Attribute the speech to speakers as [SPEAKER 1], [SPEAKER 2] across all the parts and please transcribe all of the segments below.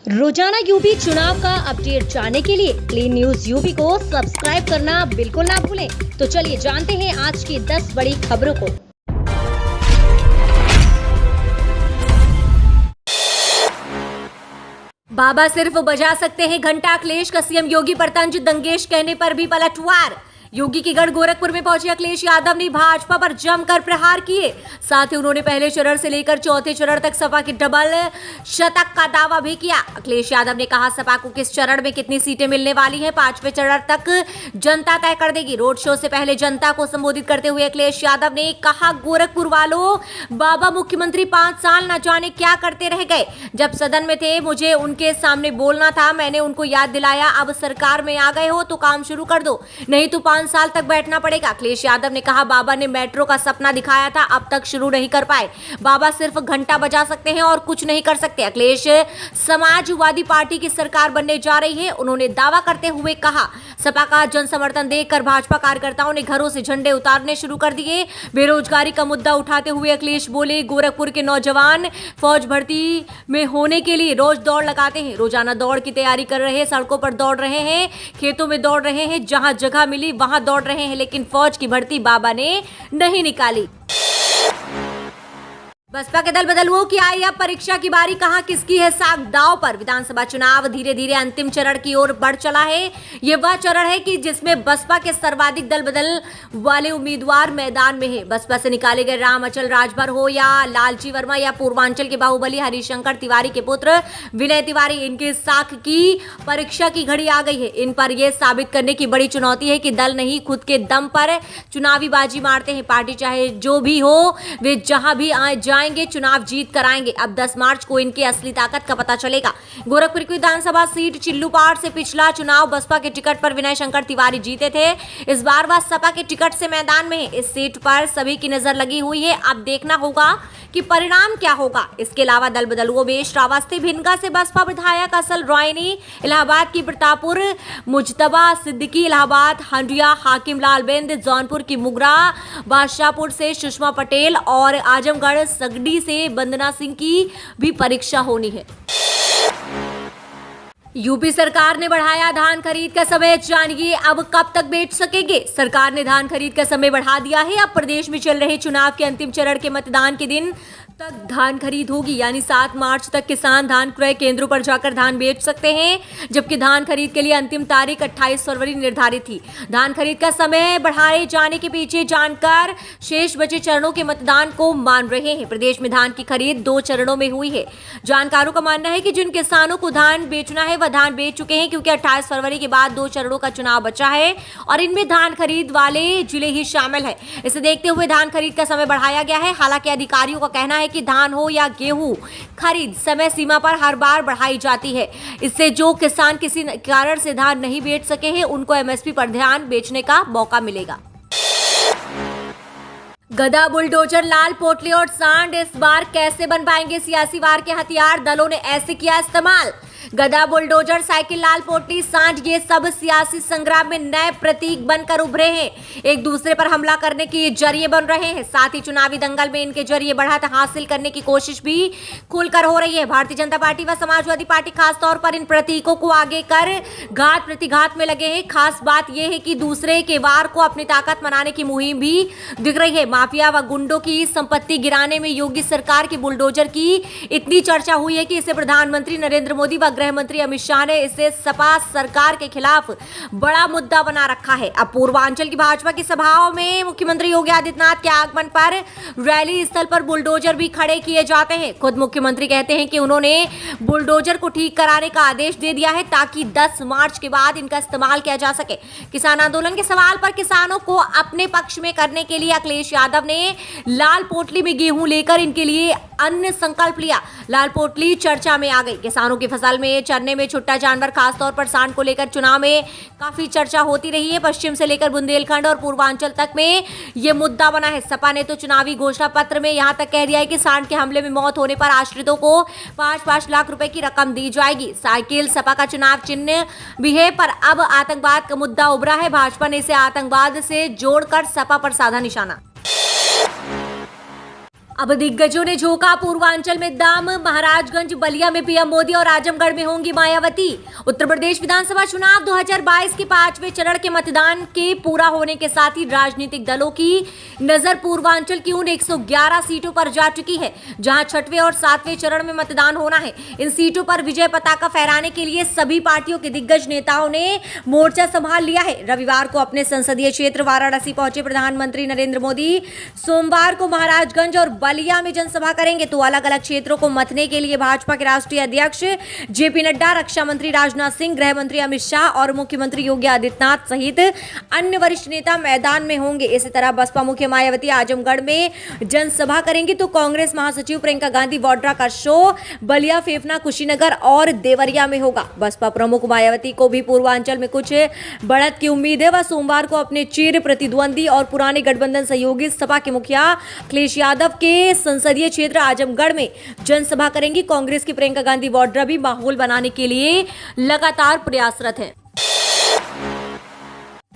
[SPEAKER 1] रोजाना यूपी चुनाव का अपडेट जानने के लिए क्लीन न्यूज यूपी को सब्सक्राइब करना बिल्कुल ना भूलें। तो चलिए जानते हैं आज की 10 बड़ी खबरों को।
[SPEAKER 2] बाबा सिर्फ बजा सकते हैं घंटा, अखिलेश का सीएम योगी पर तंज, दंगेश कहने पर भी पलटवार। योगी के गढ़ गोरखपुर में पहुंचे अखिलेश यादव ने भाजपा पर जमकर प्रहार किए। साथ ही उन्होंने पहले चरण से लेकर चौथे चरण तक सपा की डबल शतक का दावा भी किया। अखिलेश यादव ने कहा, सपा को किस चरण में कितनी सीटें मिलने वाली हैं, 5वें चरण तक जनता तय कर देगी। रोड शो से पहले जनता को संबोधित करते हुए अखिलेश यादव ने कहा, गोरखपुर वालों, बाबा मुख्यमंत्री 5 साल न जाने क्या करते रह गए। जब सदन में थे मुझे उनके सामने बोलना था, मैंने उनको याद दिलाया। अब सरकार में आ गए हो तो काम शुरू कर दो, नहीं तो 5 साल तक बैठना पड़ेगा। अखिलेश यादव ने कहा, बाबा ने मेट्रो का सपना दिखाया था, अब तक शुरू नहीं कर पाए। बाबा सिर्फ घंटा बजा सकते हैं और कुछ नहीं कर सकते। अखिलेश समाजवादी पार्टी की सरकार बनने जा रही है, उन्होंने दावा करते हुए कहा। सपा का जन समर्थन देखकर भाजपा कार्यकर्ताओं ने घरों से झंडे उतारने शुरू कर दिए। बेरोजगारी का मुद्दा उठाते हुए अखिलेश बोले, गोरखपुर के नौजवान फौज भर्ती में होने के लिए रोज दौड़ लगाते हैं, रोजाना दौड़ की तैयारी कर रहे हैं, सड़कों पर दौड़ रहे हैं, खेतों में दौड़ रहे हैं, जहां जगह मिली वहां दौड़ रहे हैं, लेकिन फौज की भर्ती बाबा ने नहीं निकाली। बसपा के दल बदलुओं की आई अब परीक्षा की बारी, कहां किसकी है साख दांव पर। विधानसभा चुनाव धीरे धीरे अंतिम चरण की ओर बढ़ चला है। यह वह चरण है कि जिसमें बसपा के सर्वाधिक दल बदल वाले उम्मीदवार मैदान में है। बसपा से निकाले गए राम अचल राजभर हो या लालजी वर्मा या पूर्वांचल के बाहुबली हरिशंकर तिवारी के पुत्र विनय तिवारी, इनके साख की परीक्षा की घड़ी आ गई है। इन पर यह साबित करने की बड़ी चुनौती है कि दल नहीं खुद के दम पर चुनावी बाजी मारते हैं। पार्टी चाहे जो भी हो, वे जहां भी जाएंगे चुनाव जीत कर आएंगे। अब 10 मार्च को इनकी असली ताकत का पता चलेगा। गोरखपुर की विधानसभा सीट चिल्लूपाड़ से पिछला चुनाव बसपा के टिकट पर विनय शंकर तिवारी जीते थे। इस बार वह सपा के टिकट से मैदान में है। इस सीट पर सभी की नजर लगी हुई है, अब देखना होगा कि परिणाम क्या होगा। इसके अलावा दल बदलुओं में श्रावस्ती भिनगा से बसपा विधायक असल रॉयनी, इलाहाबाद की प्रतापपुर मुजतबा सिद्दीकी, इलाहाबाद हंडिया हाकिम लाल बेंद, जौनपुर की मुगरा बादशाहपुर से सुषमा पटेल और आजमगढ़ सगडी से वंदना सिंह की भी परीक्षा होनी है। यूपी सरकार ने बढ़ाया धान खरीद का समय, जानिए अब कब तक बेच सकेंगे। सरकार ने धान खरीद का समय बढ़ा दिया है। अब प्रदेश में चल रहे चुनाव के अंतिम चरण के मतदान के दिन तक धान खरीद होगी, यानी 7 मार्च तक किसान धान क्रय केंद्रों पर जाकर धान बेच सकते हैं, जबकि धान खरीद के लिए अंतिम तारीख 28 फरवरी निर्धारित थी। धान खरीद का समय बढ़ाए जाने के पीछे जानकार शेष बचे चरणों के मतदान को मान रहे हैं। प्रदेश में धान की खरीद 2 चरणों में हुई है। जानकारों का मानना है कि जिन किसानों को धान बेचना है वह धान बेच चुके हैं, क्योंकि 28 फरवरी के बाद 2 चरणों का चुनाव बचा है और इनमें धान खरीद वाले जिले ही शामिल है। इसे देखते हुए धान खरीद का समय बढ़ाया गया है। हालांकि अधिकारियों का कहना है कि धान हो या गेहूं खरीद समय सीमा पर हर बार बढ़ाई जाती है। इससे जो किसान किसी कारण से धान नहीं बेच सके हैं, उनको एमएसपी पर धान बेचने का मौका मिलेगा। गदा, बुलडोजर, लाल पोटली और सांड इस बार कैसे बन पाएंगे सियासी वार के हथियार, दलों ने ऐसे किया इस्तेमाल। गदा, बुलडोजर, साइकिल, लाल पोटली, सांड, ये सब सियासी संग्राम में नए प्रतीक बनकर उभरे हैं। एक दूसरे पर हमला करने के जरिए बन रहे हैं। साथ ही चुनावी दंगल में इनके जरिए बढ़त हासिल करने की कोशिश भी खुलकर हो रही है। भारतीय जनता पार्टी व समाजवादी पार्टी खासतौर पर इन प्रतीकों को आगे कर घात प्रतिघात में लगे हैं। खास बात यह है कि दूसरे के वार को अपनी ताकत मनाने की मुहिम भी दिख रही है। माफिया व गुंडों की संपत्ति गिराने में योगी सरकार की बुलडोजर की इतनी चर्चा हुई है कि इसे प्रधानमंत्री नरेंद्र मोदी व गृह मंत्री अमित शाह ने इसे सपा सरकार के खिलाफ बड़ा मुद्दा बना रखा है। अब पूर्वांचल की भाजपा की सभाओं में मुख्यमंत्री योगी आदित्यनाथ के आगमन पर रैली स्थल पर बुलडोजर भी खड़े किए जाते हैं। खुद मुख्यमंत्री कहते हैं कि उन्होंने बुलडोजर को ठीक कराने का आदेश दे दिया है, ताकि 10 मार्च के बाद इनका इस्तेमाल किया जा सके। किसान आंदोलन के सवाल पर किसानों को अपने पक्ष में करने के लिए अखिलेश यादव ने लाल पोटली में गेहूं लेकर इनके लिए अन्य संकल्प लिया। लाल पोटली चर्चा में आ गई। किसानों की फसल में चरने में छुट्टा जानवर खासतौर पर सांड को लेकर चुनाव में काफी चर्चा होती रही है। पश्चिम से लेकर बुंदेलखंड और पूर्वांचल तक में यह मुद्दा बना है। सपा ने तो चुनावी घोषणा पत्र में यहां तक कह दिया है कि सांड के हमले में मौत होने पर आश्रितों को 5-5 लाख रुपए की रकम दी जाएगी। साइकिल सपा का चुनाव चिन्ह भी है, पर अब आतंकवाद का मुद्दा उभरा है। भाजपा ने इसे आतंकवाद से जोड़कर सपा पर साधा निशाना। अब दिग्गजों ने झोंका पूर्वांचल में दाम, महाराजगंज बलिया में पीएम मोदी और आजमगढ़ में होंगी मायावती। उत्तर प्रदेश विधानसभा चुनाव 2022 के 5वें चरण के मतदान के पूरा होने के साथ ही राजनीतिक दलों की नजर पूर्वांचल की उन 111 सीटों पर जा चुकी है जहां 6वें और 7वें चरण में मतदान होना है। इन सीटों पर विजय पताका फहराने के लिए सभी पार्टियों के दिग्गज नेताओं ने मोर्चा संभाल लिया है। रविवार को अपने संसदीय क्षेत्र वाराणसी पहुंचे प्रधानमंत्री नरेंद्र मोदी सोमवार को महाराजगंज और बलिया में जनसभा करेंगे तो अलग अलग क्षेत्रों को मतने के लिए भाजपा के राष्ट्रीय अध्यक्ष जेपी नड्डा, रक्षा मंत्री राजनाथ सिंह, गृह मंत्री अमित शाह और मुख्यमंत्री योगी आदित्यनाथ सहित अन्य वरिष्ठ नेता मैदान में होंगे। इसी तरह बसपा मुख्य मायावती आजमगढ़ में जनसभा करेंगी तो कांग्रेस महासचिव प्रियंका गांधी वाड्रा का शो बलिया, फेफना, कुशीनगर और देवरिया में होगा। बसपा प्रमुख मायावती को भी पूर्वांचल में कुछ बढ़त की उम्मीद है। वह सोमवार को अपने चिर प्रतिद्वंदी और पुराने गठबंधन सहयोगी सपा के मुखिया अखिलेश यादव के संसदीय क्षेत्र आजमगढ़ में जनसभा करेंगी। कांग्रेस की प्रियंका गांधी वाड्रा भी माहौल बनाने के लिए लगातार प्रयासरत हैं।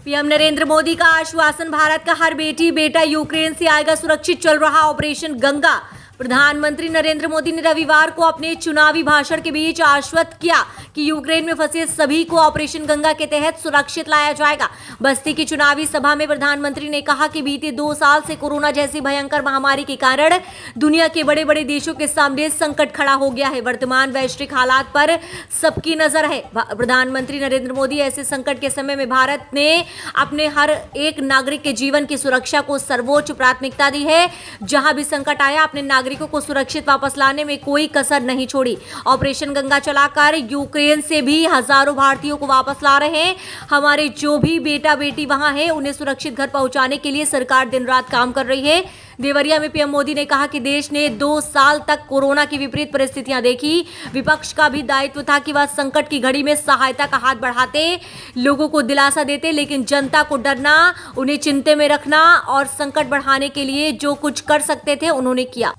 [SPEAKER 2] पीएम नरेंद्र मोदी का आश्वासन, भारत का हर बेटी बेटा यूक्रेन से आएगा सुरक्षित, चल रहा ऑपरेशन गंगा। प्रधानमंत्री नरेंद्र मोदी ने रविवार को अपने चुनावी भाषण के बीच आश्वस्त किया कि यूक्रेन में फंसे सभी को ऑपरेशन गंगा के तहत सुरक्षित लाया जाएगा। बस्ती की चुनावी सभा में प्रधानमंत्री ने कहा कि बीते 2 साल से कोरोना जैसी भयंकर महामारी के कारण दुनिया के बड़े बड़े देशों के सामने संकट खड़ा हो गया है। वर्तमान वैश्विक हालात पर सबकी नजर है। प्रधानमंत्री नरेंद्र मोदी ऐसे संकट के समय में भारत ने अपने हर एक नागरिक के जीवन की सुरक्षा को सर्वोच्च प्राथमिकता दी है। जहां भी संकट आया, अपने नागरिकों को सुरक्षित वापस लाने में कोई कसर नहीं छोड़ी। ऑपरेशन गंगा चलाकर यूक्रेन से भी हजारों भारतीयों को वापस ला रहे हैं। हमारे जो भी बेटा बेटी वहां है उन्हें सुरक्षित घर पहुंचाने के लिए सरकार दिन रात काम कर रही है। देवरिया में पीएम मोदी ने कहा कि देश ने 2 साल तक कोरोना की विपरीत परिस्थितियां देखी। विपक्ष का भी दायित्व था कि वह संकट की घड़ी में सहायता का हाथ बढ़ाते, लोगों को दिलासा देते, लेकिन जनता को डरना, उन्हें चिंता में रखना और संकट बढ़ाने के लिए जो कुछ कर सकते थे उन्होंने किया।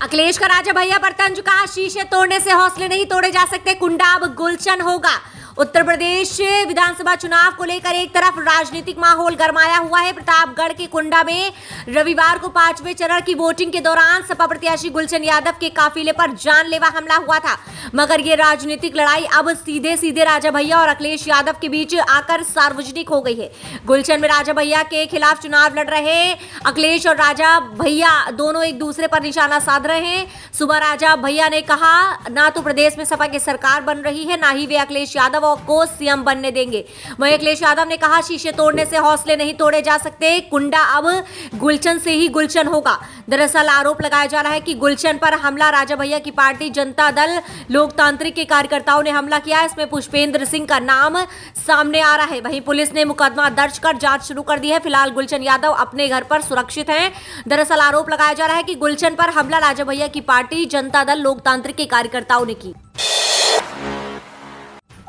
[SPEAKER 2] अखिलेश का राजा भैया पर तंज, कहा शीशे तोड़ने से हौसले नहीं तोड़े जा सकते, कुंडा अब गुलशन होगा। उत्तर प्रदेश विधानसभा चुनाव को लेकर एक तरफ राजनीतिक माहौल गरमाया हुआ है। प्रतापगढ़ के कुंडा में रविवार को 5वें चरण की वोटिंग के दौरान सपा प्रत्याशी गुलशन यादव के काफिले पर जानलेवा हमला हुआ था, मगर ये राजनीतिक लड़ाई अब सीधे सीधे राजा भैया और अखिलेश यादव के बीच आकर सार्वजनिक हो गई है। गुलशन में राजा भैया के खिलाफ चुनाव लड़ रहे अखिलेश और राजा भैया दोनों एक दूसरे पर निशाना साध रहे हैं। सुबह राजा भैया ने कहा ना तो प्रदेश में सपा की सरकार बन रही है, ना ही वे अखिलेश यादव को सीएम बनने देंगे। वहीं अखिलेश यादव ने कहा शीशे तोड़ने से हौसले नहीं तोड़े जा सकते, कुंडा अब गुलशन से ही गुलशन होगा। दरअसल आरोप लगाया जा रहा है कि गुलशन पर हमला राजा भैया की पार्टी जनता दल लोकतांत्रिक के कार्यकर्ताओं ने हमला किया है। इसमें पुष्पेंद्र सिंह का नाम सामने आ रहा है। वहीं पुलिस ने मुकदमा दर्ज कर जांच शुरू कर दी है। फिलहाल गुलशन यादव अपने घर पर सुरक्षित हैं। दरअसल आरोप लगाया जा रहा है कि गुलशन पर हमला राजा भैया की पार्टी जनता दल लोकतांत्रिक के कार्यकर्ताओं ने की।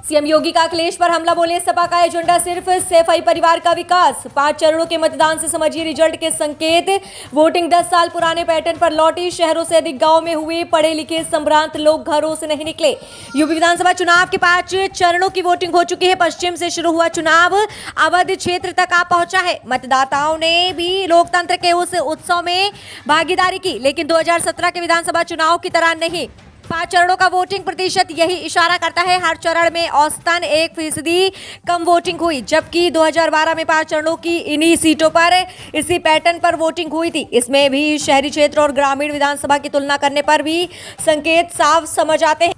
[SPEAKER 2] सीएम योगी का अखिलेश पर हमला, बोले सपा का एजेंडा सिर्फ सैफई परिवार का विकास। 5 चरणों के मतदान से समझिए रिजल्ट के संकेत। वोटिंग 10 साल पुराने पैटर्न पर लौटी। शहरों से अधिक गांव में हुए पढ़े लिखे संभ्रांत लोग घरों से नहीं निकले। यूपी विधानसभा चुनाव के 5 चरणों की वोटिंग हो चुकी है। पश्चिम से शुरू हुआ चुनाव अवध क्षेत्र तक आ पहुंचा है। मतदाताओं ने भी लोकतंत्र के उस उत्सव में भागीदारी की, लेकिन 2017 के विधानसभा चुनाव की तरह नहीं। 5 चरणों का वोटिंग प्रतिशत यही इशारा करता है। हर चरण में औसतन 1% कम वोटिंग हुई, जबकि 2012 में 5 चरणों की इन्हीं सीटों पर इसी पैटर्न पर वोटिंग हुई थी। इसमें भी शहरी क्षेत्र और ग्रामीण विधानसभा की तुलना करने पर भी संकेत साफ समझ आते हैं।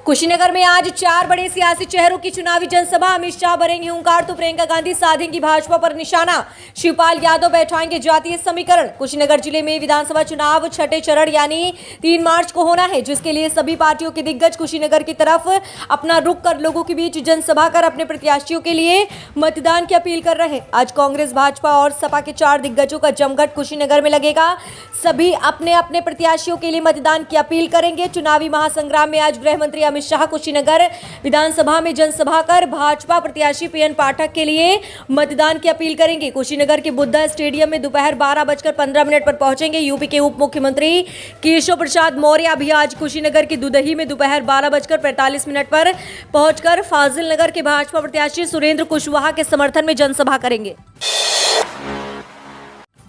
[SPEAKER 2] कुशीनगर में आज 4 बड़े सियासी चेहरों की चुनावी जनसभा। अमित शाह भरेंगे हुंकार तो प्रियंका गांधी साधेंगी भाजपा पर निशाना। शिवपाल यादव बैठाएंगे जातीय समीकरण। कुशीनगर जिले में विधानसभा चुनाव 6ठे चरण यानी 3 मार्च को होना है, जिसके लिए सभी पार्टियों के दिग्गज कुशीनगर की तरफ अपना रुख कर लोगों के बीच जनसभा कर अपने प्रत्याशियों के लिए मतदान की अपील कर रहे हैं। आज कांग्रेस, भाजपा और सपा के 4 दिग्गजों का जमघट कुशीनगर में लगेगा। सभी अपने अपने प्रत्याशियों के लिए मतदान की अपील करेंगे। चुनावी महासंग्राम में आज गृह मंत्री अमित शाह कुशीनगर विधानसभा में जनसभा कर भाजपा प्रत्याशी पीएन पाठक के लिए मतदान की अपील करेंगे। कुशीनगर के बुद्धा स्टेडियम में दोपहर 12:15 पर पहुंचेंगे। यूपी के उप मुख्यमंत्री केशव प्रसाद मौर्य भी आज कुशीनगर की दुदही में दोपहर 12:45 पर पहुंचकर फाजिल नगर के भाजपा प्रत्याशी सुरेंद्र कुशवाहा के समर्थन में जनसभा करेंगे।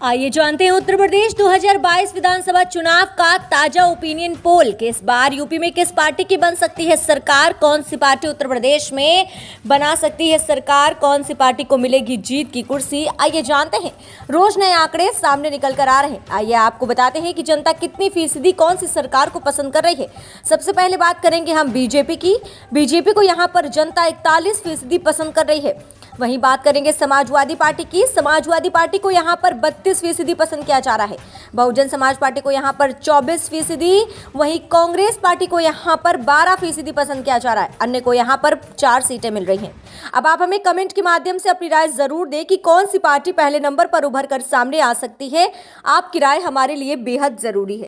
[SPEAKER 1] आइए जानते हैं उत्तर प्रदेश 2022 विधानसभा चुनाव का ताजा ओपिनियन पोल कि इस बार यूपी में किस पार्टी की बन सकती है सरकार, कौन सी पार्टी उत्तर प्रदेश में बना सकती है सरकार, कौन सी पार्टी को मिलेगी जीत की कुर्सी। आइए जानते हैं, रोज नए आंकड़े सामने निकल कर आ रहे हैं। आइए आपको बताते हैं कि जनता कितनी फीसदी कौन सी सरकार को पसंद कर रही है। सबसे पहले बात करेंगे हम बीजेपी की। बीजेपी को यहाँ पर जनता 41% पसंद कर रही है। वहीं बात करेंगे समाजवादी पार्टी की। समाजवादी पार्टी को यहाँ पर 32% पसंद किया जा रहा है। बहुजन समाज पार्टी को यहाँ पर 24%, वहीं कांग्रेस पार्टी को यहाँ पर 12% पसंद किया जा रहा है। अन्य को यहाँ पर 4 सीटें मिल रही हैं। अब आप हमें कमेंट के माध्यम से अपनी राय जरूर दें कि कौन सी पार्टी पहले नंबर पर उभर कर सामने आ सकती है। आपकी राय हमारे लिए बेहद जरूरी है।